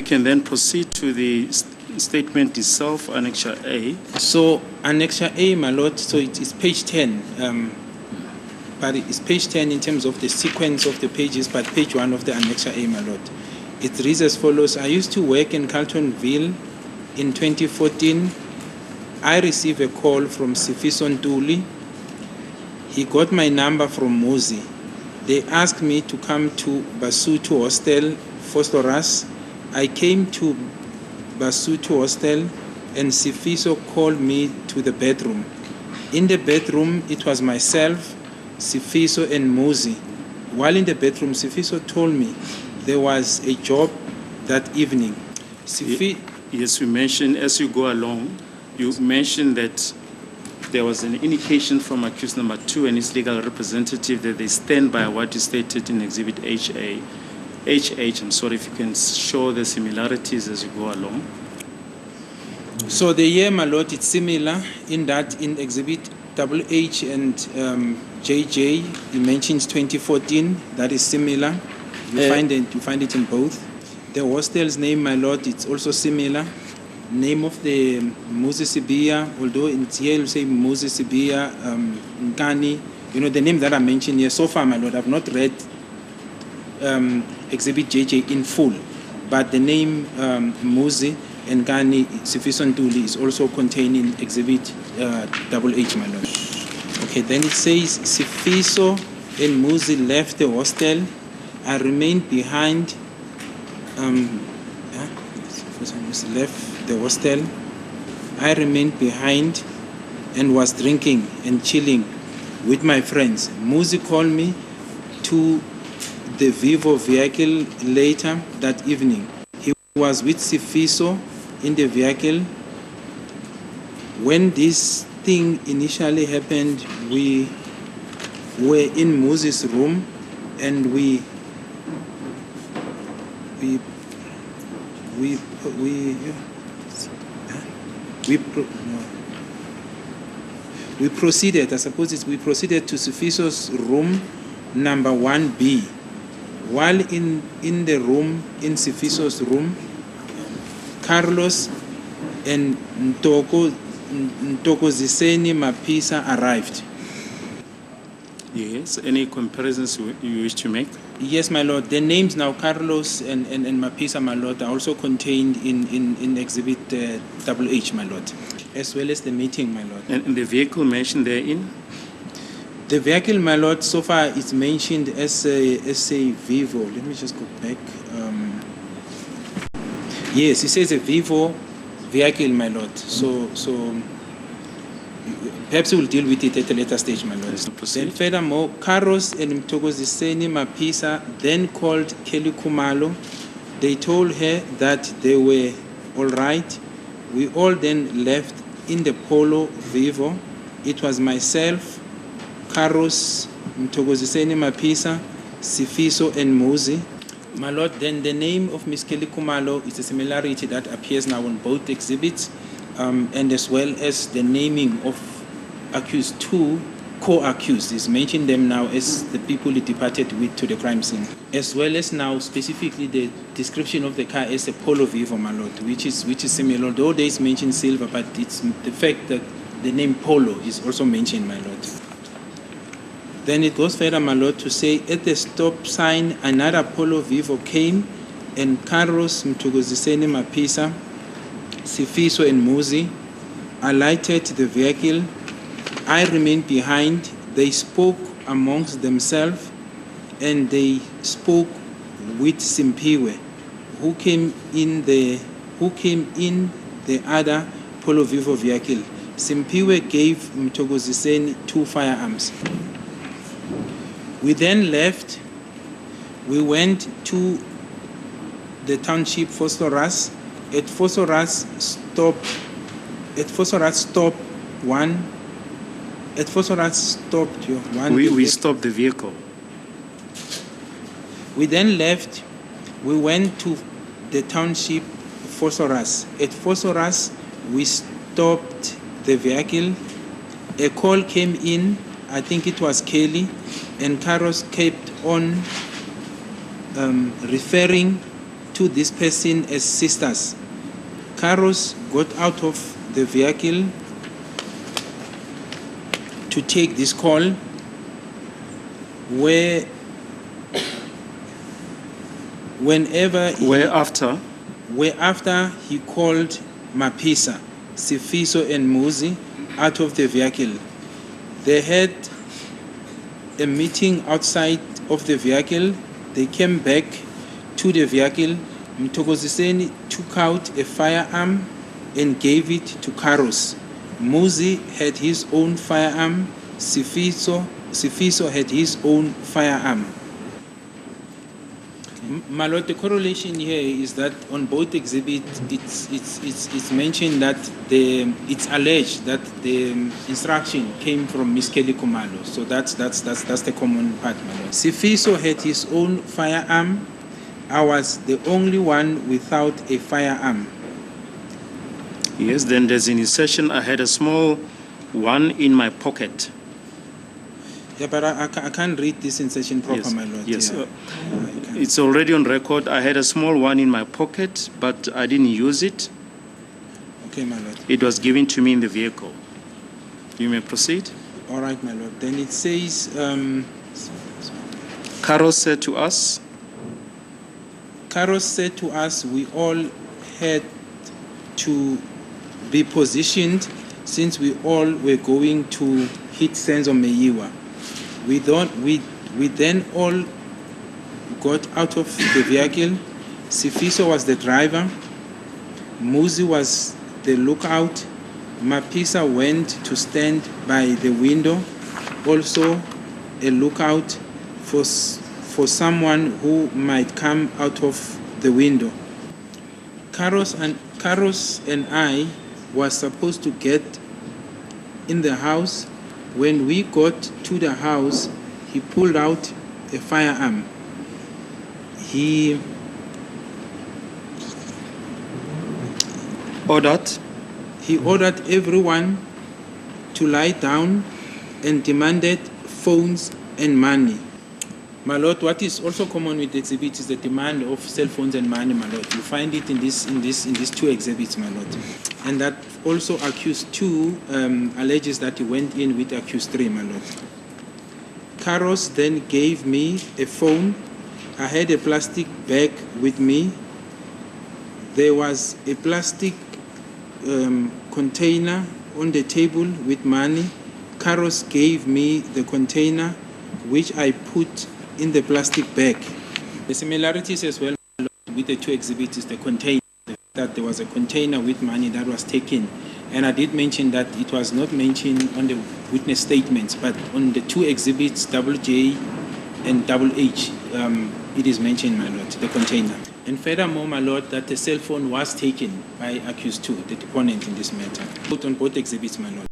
can then proceed to the statement itself, Annexure A. So, Annexure A, my lord, so it is page 10. But it's page 10 in terms of the sequence of the pages, but page 1 of the Annexure A, my lord. It reads as follows. I used to work in Carltonville in 2014. I received a call from Sifiso Ntuli. He got my number from Muzi. They asked me to come to Basotho Hostel, Phosphorus. I came to Basotho Hostel and Sifiso called me to the bedroom. In the bedroom, it was myself, Sifiso and Muzi. While in the bedroom, Sifiso told me there was a job that evening. Yes, you mentioned as you go along, you mentioned that there was an indication from accused number 2 and his legal representative that they stand by what is stated in Exhibit HH. I'm sorry if you can show the similarities as you go along. So the year, my lord, it's similar in that in Exhibit HH and JJ, he mentions 2014. That is similar. You find it in both. The hostel's name, my lord, it's also similar. Name of the Muzi Sibia, although in here you say Muzi Sibia, Nkani, the name that I mentioned here. So far, my lord, I've not read Exhibit JJ in full, but the name Muzi and Nkani Sifiso Ntuli is also contained in Exhibit HH, my lord. Okay, then it says Sifiso and Muzi left the hostel. I remained behind. Left the hostel. I remained behind and was drinking and chilling with my friends. Muzi called me to the Vivo vehicle later that evening. He was with Sifiso in the vehicle. When this thing initially happened, we were in Muzi's room and we proceeded, I suppose we proceeded to Sifiso's room number 1B. While in the room, in Sifiso's room, Carlos and Ntokoziseni Mapisa arrived. Yes, any comparisons you wish to make? Yes, my lord. The names now, Carlos and Mapisa, my lord, are also contained in Exhibit HH, my lord, as well as the meeting, my lord. And the vehicle mentioned therein? The vehicle, my lord, so far is mentioned as a Vivo. Let me just go back. Yes, it says a Vivo vehicle, my lord. So perhaps we'll deal with it at a later stage, my lord. Then furthermore, Carlos and Mtokoziseni Mapisa then called Kelly Khumalo. They told her that they were all right. We all then left in the Polo Vivo. It was myself, Carlos, Mtokoziseni Mapisa, Sifiso, and Muzi. My lord, then the name of Miss Kelly Khumalo is a similarity that appears now on both exhibits, and as well as the naming of accused 2 co-accused is mentioned them now as the people he departed with to the crime scene, as well as now specifically the description of the car as a Polo Vivo, my lord, which is similar. Although there is mentioned silver, but it's the fact that the name Polo is also mentioned, my lord. Then it goes further, my lord, to say at the stop sign another Polo Vivo came, and Carlos Mtokoziseni Mapisa, Sifiso, and Muzi alighted the vehicle. I remained behind. They spoke amongst themselves, and they spoke with Simpiwe, who came in the other Polo Vivo vehicle. Simpiwe gave Mtokoziseni 2 firearms. We then left. We went to the township Phosphorus. At Phosphorus stop 1. At Phosphorus stopped 1. We stopped the vehicle. We then left. We went to the township Phosphorus. At Phosphorus, we stopped the vehicle. A call came in. I think it was Kelly, and Carlos kept on referring to this person as sisters. Carlos got out of the vehicle to take this call whereafter he called Mapisa, Sifiso and Muzi out of the vehicle. They had a meeting outside of the vehicle. They came back to the vehicle. Mthokoziseni took out a firearm and gave it to Carlos. Muzi had his own firearm. Sifiso had his own firearm. My lord, the correlation here is that on both exhibits, it's mentioned that it's alleged that the instruction came from Miss Kelly Khumalo. So that's the common part, my lord. Sifiso had his own firearm. I was the only one without a firearm. Yes, then there's an insertion. I had a small one in my pocket. Yeah, but I can't read this insertion proper, Yes. my lord. Yes, Yeah. it's already on record. I had a small one in my pocket, but I didn't use it. Okay, my lord. It was given to me in the vehicle. You may proceed. All right, my lord. Then it says, Carlos said to us, we all had to be positioned since we all were going to hit Senzo Meyiwa. We then all got out of the vehicle. Sifiso was the driver. Muzi was the lookout. Mapisa went to stand by the window, also a lookout for someone who might come out of the window. Carlos and I were supposed to get in the house. When we got to the house, he pulled out a firearm. He ordered everyone to lie down and demanded phones and money. My lord, what is also common with the exhibit is the demand of cell phones and money, my lord. You find it in these two exhibits, my lord. And that also accused 2 alleges that he went in with accused 3, my lord. Carlos then gave me a phone. I had a plastic bag with me. There was a plastic container on the table with money. Carlos gave me the container, which I put in the plastic bag. The similarities as well with the 2 exhibits is the container, that there was a container with money that was taken. And I did mention that it was not mentioned on the witness statements, but on the 2 exhibits, JJ and HH, it is mentioned, my lord, the container. And furthermore, my lord, that the cell phone was taken by accused 2, the deponent in this matter. On both exhibits, my lord.